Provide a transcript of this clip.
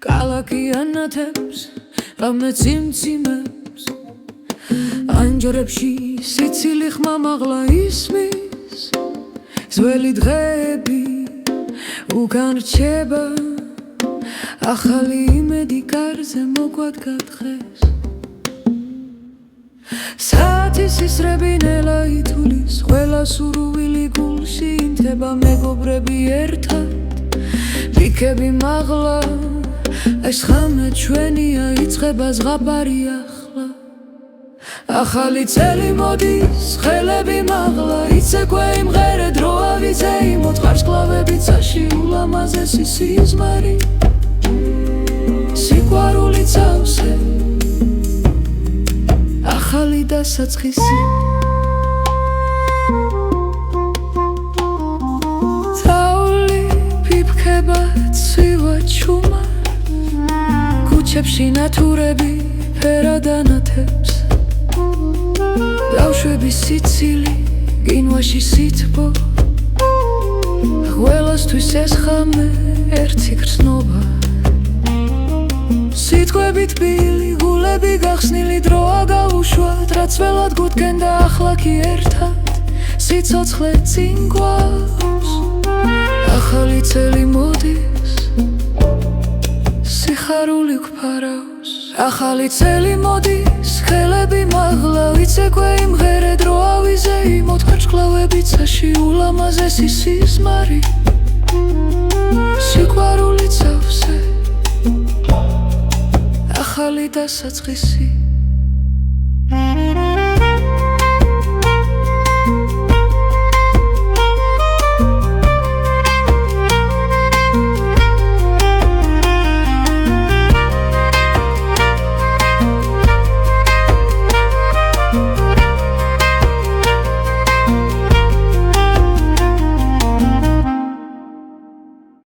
ქალაქი ანათებს რამე ციმციმებს ანჯრებში სიცილი ხმამაღლა ისმის ძველი დღეები უკან რჩება ახალი იმედი კარზე მოგვადგა დღეს საათის ისრებინელა ითulis ყველა სურვილი გულში ინთება მეგობრები ერთად იქები მაღლა ეს ხანა ჩვენია იწყება ზღაპარი ახლა ახალი წელი მოდის ხელები მაღლა იცეკვე იმღერე დრო ავიძე იმოთხარს კლავები წაში ულამაზესი სიზმარი სიყვარული წავსე ახალი დასაწყისი თაული ფიფქება ცივა ჩუმა ქუჩებში ნათურები ფერად ანათებს დავშვები სიცილი გინვაში სითბო ყველასთვის ეს ხამე ერთი გრძნობა სიტყვები თბილი გულები გახსნილი დროა გაუშვათ რაც ველად გუდგენდა ახლა კი ერთად სიცოცხლე წინ გვაქვს ახალი წელი მოდის სიხარული გვფარავს ახალი წელი მოდის ხელები მაღლა ვიცეკვე იმღერე დრო ავიძე იმოთხარ კლავები წაში ულამაზესი სიზმარი სიყვარული წავსე ახალი დასაწყისი